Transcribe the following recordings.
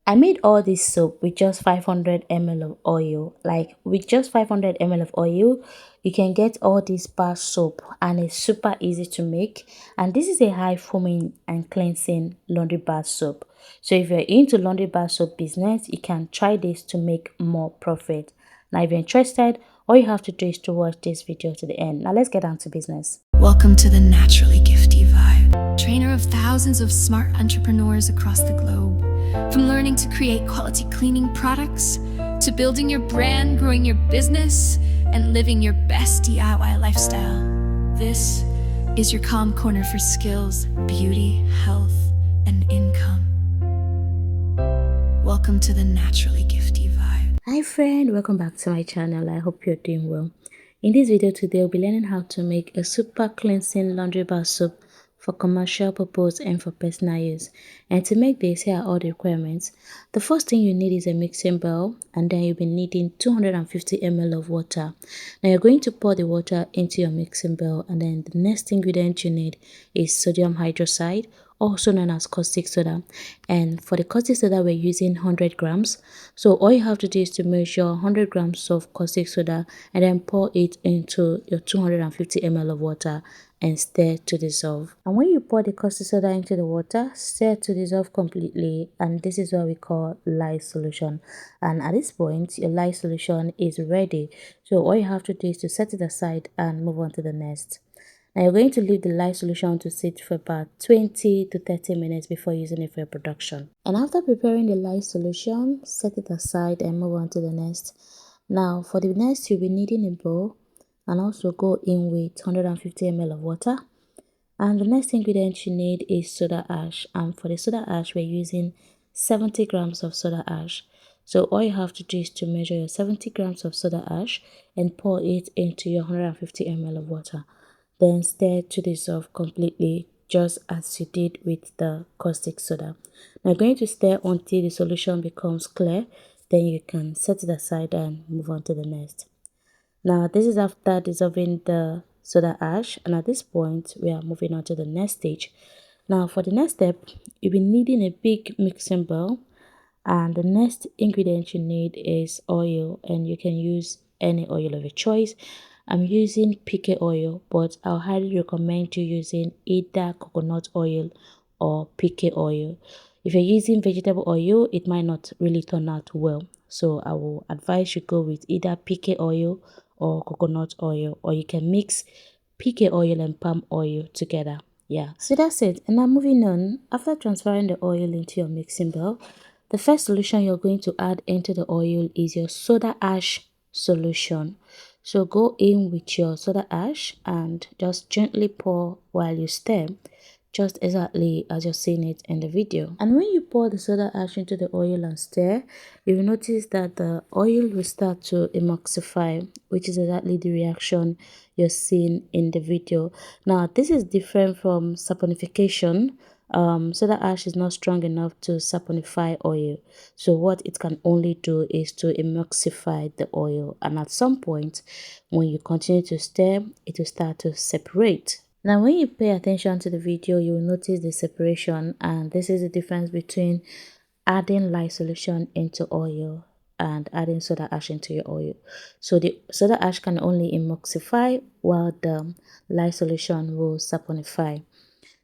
I made all this soap with just 500 ml of oil. Like with just 500 ml of oil, you can get all this bar soap and it's super easy to make. And this is a high foaming and cleansing laundry bar soap. So if you're into laundry bar soap business, you can try this to make more profit. Now if you're interested, all you have to do is to watch this video to the end. Now let's get down to business. Welcome to the Naturally Gifty Vibe, trainer of thousands of smart entrepreneurs across the globe. From learning to create quality cleaning products, to building your brand, growing your business, and living your best DIY lifestyle. This is your calm corner for skills, beauty, health, and income. Welcome to the Naturally Gifty Vibe. Hi friend, welcome back to my channel. I hope you're doing well. In this video today, we'll be learning how to make a super cleansing laundry bar soap for commercial purpose and for personal use. And to make this, here are all the requirements. The first thing you need is a mixing bowl, and then you'll be needing 250 ml of water. Now you're going to pour the water into your mixing bowl, and then the next ingredient you need is sodium hydroxide, also known as caustic soda. And for the caustic soda, we're using 100 grams. So all you have to do is to measure 100 grams of caustic soda and then pour it into your 250 ml of water and stir to dissolve. And when you pour the caustic soda into the water, stir to dissolve completely, and this is what we call lye solution. And at this point, your lye solution is ready. So all you have to do is to set it aside and move on to the next. Now you're going to leave the lye solution to sit for about 20 to 30 minutes before using it for your production. And after preparing the lye solution, set it aside and move on to the next. Now for the next, you'll be needing a bowl and also go in with 150 ml of water. And the next ingredient you need is soda ash. And for the soda ash, we're using 70 grams of soda ash. So all you have to do is to measure your 70 grams of soda ash and pour it into your 150 ml of water. Then stir to dissolve completely, just as you did with the caustic soda. Now you're going to stir until the solution becomes clear. Then you can set it aside and move on to the next. Now this is after dissolving the soda ash, and at this point we are moving on to the next stage. Now for the next step, you'll be needing a big mixing bowl, and the next ingredient you need is oil, and you can use any oil of your choice. I'm using PK oil, but I'll highly recommend you using either coconut oil or PK oil. If you're using vegetable oil, it might not really turn out well. So I will advise you go with either PK oil or coconut oil, or you can mix PK oil and palm oil together. Yeah, so that's it. And now moving on, after transferring the oil into your mixing bowl, the first solution you're going to add into the oil is your soda ash solution. So go in with your soda ash and just gently pour while you stir, just exactly as you're seeing it in the video. And when you pour the soda ash into the oil and stir, you will notice that the oil will start to emulsify, which is exactly the reaction you're seeing in the video. Now this is different from saponification. Soda ash is not strong enough to saponify oil, so what it can only do is to emulsify the oil, and at some point when you continue to stir, it will start to separate. Now when you pay attention to the video, you will notice the separation, and this is the difference between adding lye solution into oil and adding soda ash into your oil. So the soda ash can only emulsify while the lye solution will saponify.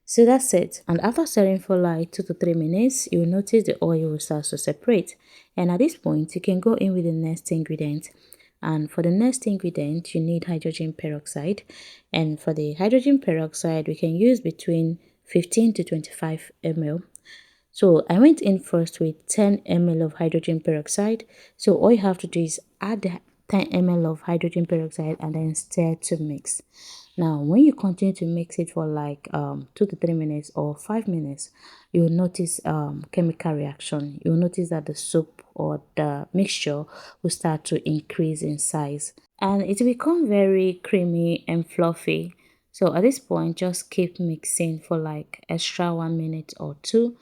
So that's it. And after stirring for like 2 to 3 minutes, you will notice the oil will start to separate. And at this point, you can go in with the next ingredient. And for the next ingredient, you need hydrogen peroxide. And for the hydrogen peroxide, we can use between 15 to 25 ml. So I went in first with 10 ml of hydrogen peroxide. So all you have to do is add the 10 ml of hydrogen peroxide and then stir to mix. Now when you continue to mix it for like 2 to 3 minutes or 5 minutes, you will notice chemical reaction. You will notice that the soap or the mixture will start to increase in size, and it will become very creamy and fluffy. So at this point, just keep mixing for like extra 1 minute or two.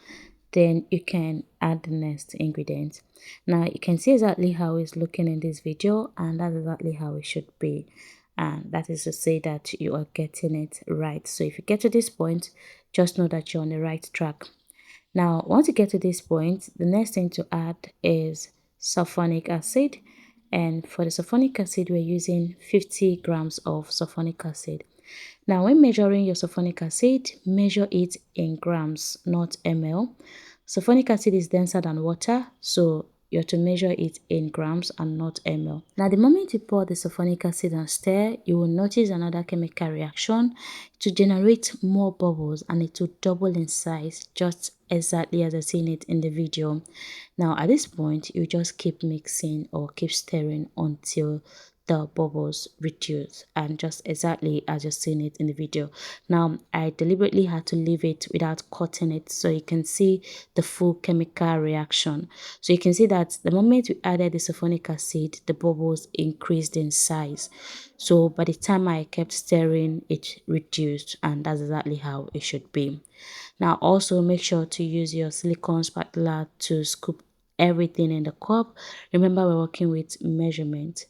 Then you can add the next ingredient. Now you can see exactly how it's looking in this video, and that's exactly how it should be. And that is to say that you are getting it right. So if you get to this point, just know that you're on the right track. Now, once you get to this point, the next thing to add is sulfonic acid. And for the sulfonic acid, we're using 50 grams of sulfonic acid. Now, when measuring your sulfonic acid, measure it in grams, not ml. Sulfonic acid is denser than water, so you have to measure it in grams and not ml. Now, the moment you pour the sulfonic acid and stir, you will notice another chemical reaction to generate more bubbles, and it will double in size, just exactly as I seen it in the video. Now, at this point, you just keep mixing or keep stirring until the bubbles reduce, and just exactly as you've seen it in the video. Now, I deliberately had to leave it without cutting it so you can see the full chemical reaction. So you can see that the moment we added the sulfonic acid, the bubbles increased in size. So by the time I kept stirring, it reduced, and that's exactly how it should be. Now, also make sure to use your silicone spatula to scoop everything in the cup. Remember, we're working with measurement.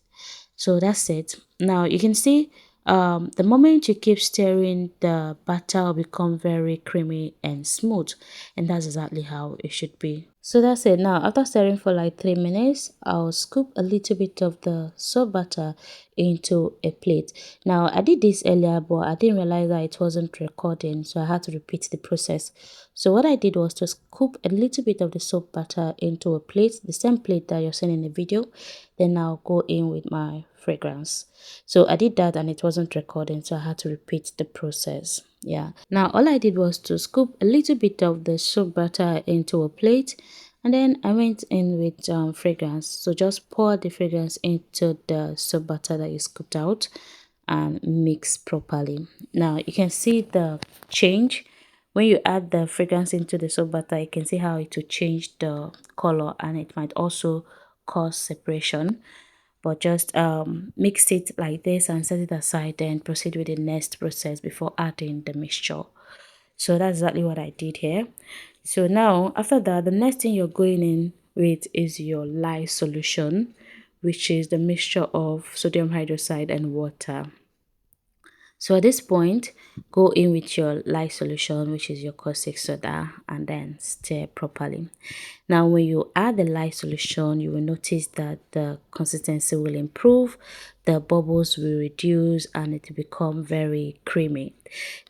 So that's it. Now you can see the moment you keep stirring, the batter will become very creamy and smooth, and that's exactly how it should be. So that's it. Now after stirring for like 3 minutes, I'll scoop a little bit of the soap butter into a plate. Now I did this earlier, but I didn't realize that it wasn't recording, so I had to repeat the process. So what I did was to scoop a little bit of the soap butter into a plate, the same plate that you're seeing in the video. Then I'll go in with my fragrance. So I did that and it wasn't recording, so I had to repeat the process. Yeah. Now all I did was to scoop a little bit of the soap butter into a plate, and then I went in with fragrance. So just pour the fragrance into the soap butter that you scooped out and mix properly. Now you can see the change when you add the fragrance into the soap butter. You can see how it will change the color, and it might also cause separation. But just mix it like this and set it aside, then proceed with the next process before adding the mixture. So that's exactly what I did here. So now after that, the next thing you're going in with is your lye solution, which is the mixture of sodium hydroxide and water. So at this point, go in with your lye solution, which is your caustic soda, and then stir properly. Now, when you add the lye solution, you will notice that the consistency will improve, the bubbles will reduce, and it will become very creamy.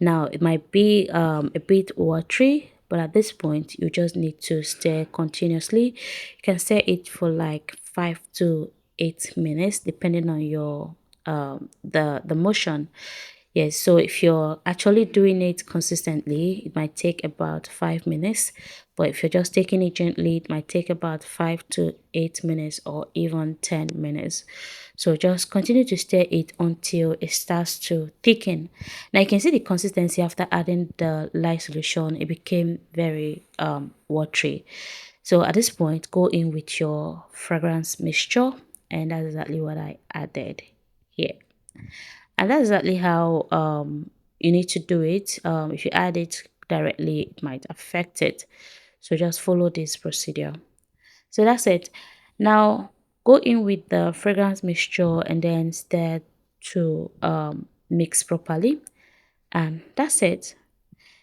Now, it might be a bit watery, but at this point, you just need to stir continuously. You can stir it for like 5 to 8 minutes, depending on your the motion. Yes, so if you're actually doing it consistently, it might take about 5 minutes. But if you're just taking it gently, it might take about 5 to 8 minutes or even 10 minutes. So just continue to stir it until it starts to thicken. Now you can see the consistency after adding the lye solution. It became very watery. So at this point, go in with your fragrance mixture, and that's exactly what I added here. And that's exactly how you need to do it. If you add it directly, it might affect it. So just follow this procedure. So that's it. Now go in with the fragrance mixture and then stir to mix properly. And that's it.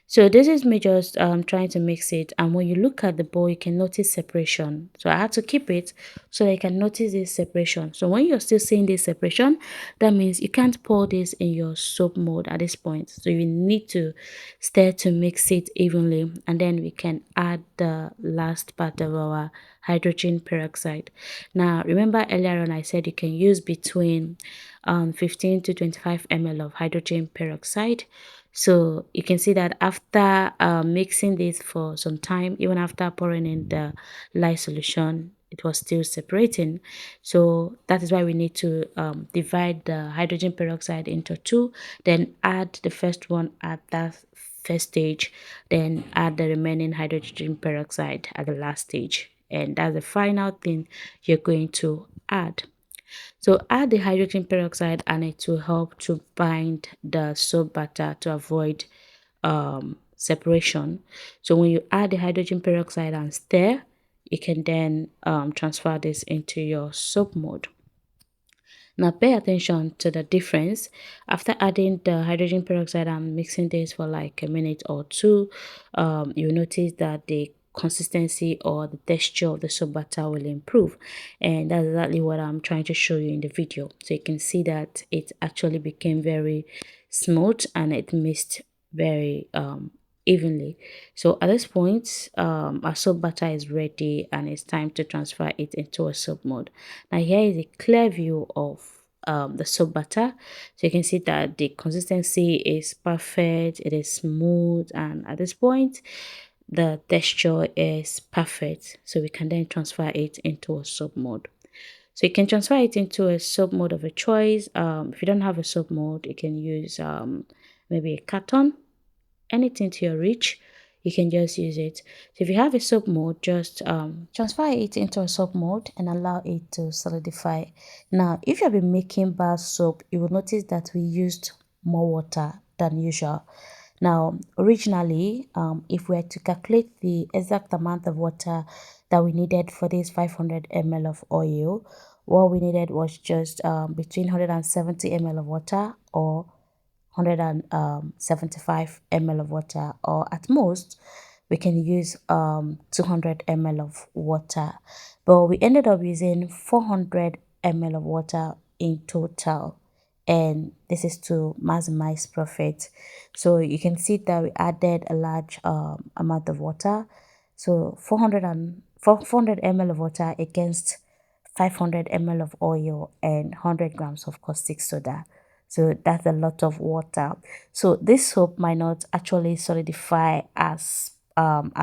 So this is me just trying to mix it, and when you look at the bowl, you can notice separation. So I had to keep it so that you can notice this separation. So when you're still seeing this separation, that means you can't pour this in your soap mold at this point. So you need to stir to mix it evenly, and then we can add the last part of our hydrogen peroxide. Now remember earlier on I said you can use between 15 to 25 ml of hydrogen peroxide. So you can see that after mixing this for some time, even after pouring in the lye solution, it was still separating. So that is why we need to divide the hydrogen peroxide into two, then add the first one at that first stage, then add the remaining hydrogen peroxide at the last stage. And that's the final thing you're going to add. So add the hydrogen peroxide and it will help to bind the soap butter to avoid separation. So when you add the hydrogen peroxide and stir, you can then transfer this into your soap mold. Now pay attention to the difference. After adding the hydrogen peroxide and mixing this for like a minute or two, you notice that the consistency or the texture of the soap butter will improve. And that's exactly what I'm trying to show you in the video. So you can see that it actually became very smooth and it mixed very evenly. So at this point, our soap butter is ready and it's time to transfer it into a soap mode. Now here is a clear view of the soap butter. So you can see that the consistency is perfect, it is smooth, and at this point the texture is perfect. So we can then transfer it into a soap mode. So you can transfer it into a soap mode of a choice. If you don't have a soap mode, you can use maybe a carton, anything to your reach. You can just use it. So if you have a soap mode, just transfer it into a soap mode and allow it to solidify. Now, if you've been making bar soap, you will notice that we used more water than usual. Now, originally, if we were to calculate the exact amount of water that we needed for this 500 ml of oil, what we needed was just between 170 ml of water or 175 ml of water, or at most we can use 200 ml of water, but we ended up using 400 ml of water in total, and this is to maximize profit. So you can see that we added a large amount of water. So 400 ml of water against 500 ml of oil and 100 grams of caustic soda. So that's a lot of water. So this soap might not actually solidify as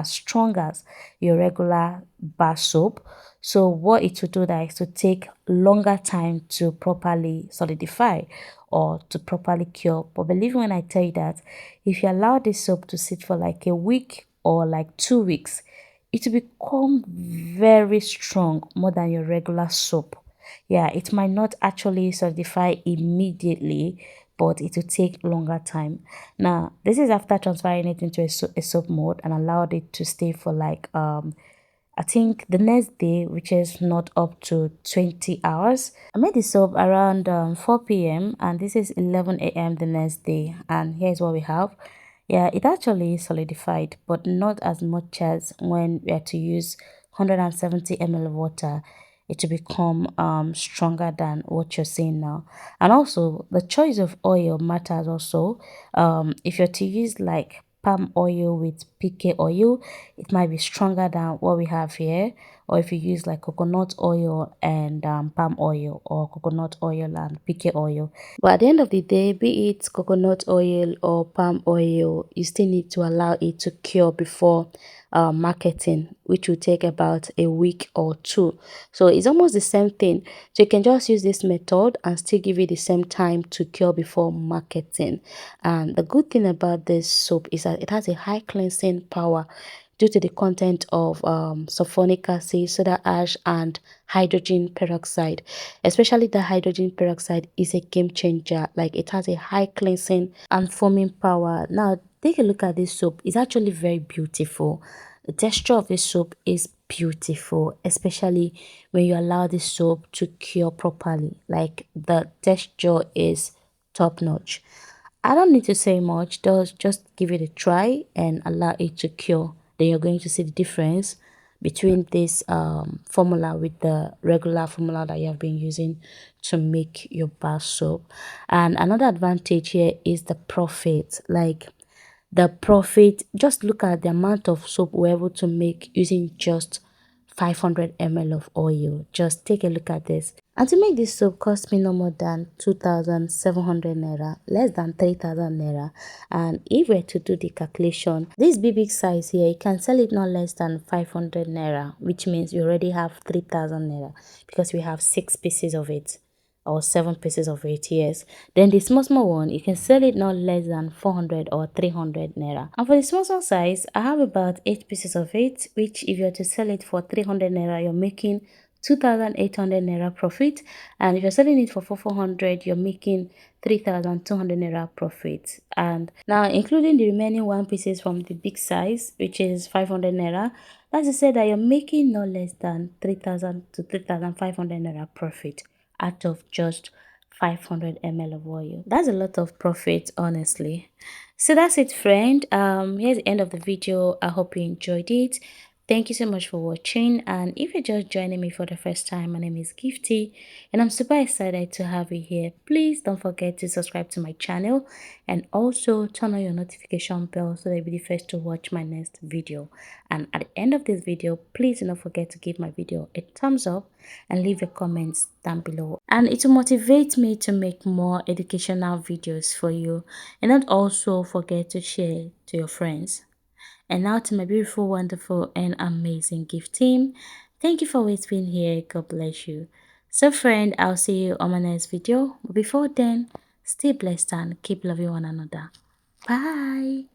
strong as your regular bar soap. So what it will do that is to take longer time to properly solidify or to properly cure. But believe me when I tell you that if you allow this soap to sit for like a week or like 2 weeks, it will become very strong, more than your regular soap. Yeah, it might not actually solidify immediately, but it will take longer time. Now, this is after transferring it into a soap mode and allowed it to stay for like I think the next day, which is not up to 20 hours. I made the soap around 4 p.m. and this is 11 a.m. the next day. And here's what we have. Yeah, it actually solidified, but not as much as when we had to use 170 ml of water. It will become stronger than what you're seeing now. And also, the choice of oil matters also. If you're to use like palm oil with PK oil, it might be stronger than what we have here. Or if you use like coconut oil and palm oil, or coconut oil and PK oil. But at the end of the day, be it coconut oil or palm oil, you still need to allow it to cure before marketing, which will take about a week or two. So it's almost the same thing. So you can just use this method and still give it the same time to cure before marketing. And the good thing about this soap is that it has a high cleansing power due to the content of sulfonic acid, soda ash, and hydrogen peroxide. Especially the hydrogen peroxide is a game changer. Like it has a high cleansing and foaming power. Now, take a look at this soap. It's actually very beautiful. The texture of this soap is beautiful, especially when you allow the soap to cure properly. Like the texture is top notch. I don't need to say much. Just give it a try and allow it to cure. Then you're going to see the difference between this formula with the regular formula that you have been using to make your bar soap. And another advantage here is the profit. Like the profit, just look at the amount of soap we're able to make using just 500 ml of oil. Just take a look at this. And to make this soap cost me no more than 2,700 naira, less than 3,000 naira. And if we're to do the calculation, this big size here, you can sell it not less than 500 naira, which means you already have 3,000 naira because we have 6 pieces of it or 7 pieces of it, yes. Then the small one, you can sell it not less than 400 or 300 naira. And for the small size, I have about 8 pieces of it, which if you're to sell it for 300 naira, you're making 2,800 naira profit. And if you're selling it for 400, you're making 3,200 naira profit. And now including the remaining 1 pieces from the big size, which is 500 naira, that's to say that you're making no less than 3,000 to 3,500 naira profit out of just 500 ml of oil. That's a lot of profit, honestly. So that's it, friend. Here's the end of the video. I hope you enjoyed it. Thank you so much for watching. And if you're just joining me for the first time, my name is Gifty and I'm super excited to have you here. Please don't forget to subscribe to my channel and also turn on your notification bell so that you'll be the first to watch my next video. And at the end of this video, please do not forget to give my video a thumbs up and leave your comments down below. And it will motivate me to make more educational videos for you. And don't also forget to share to your friends. And now to my beautiful, wonderful, and amazing gift team. Thank you for always being here. God bless you. So friend, I'll see you on my next video. But before then, stay blessed and keep loving one another. Bye.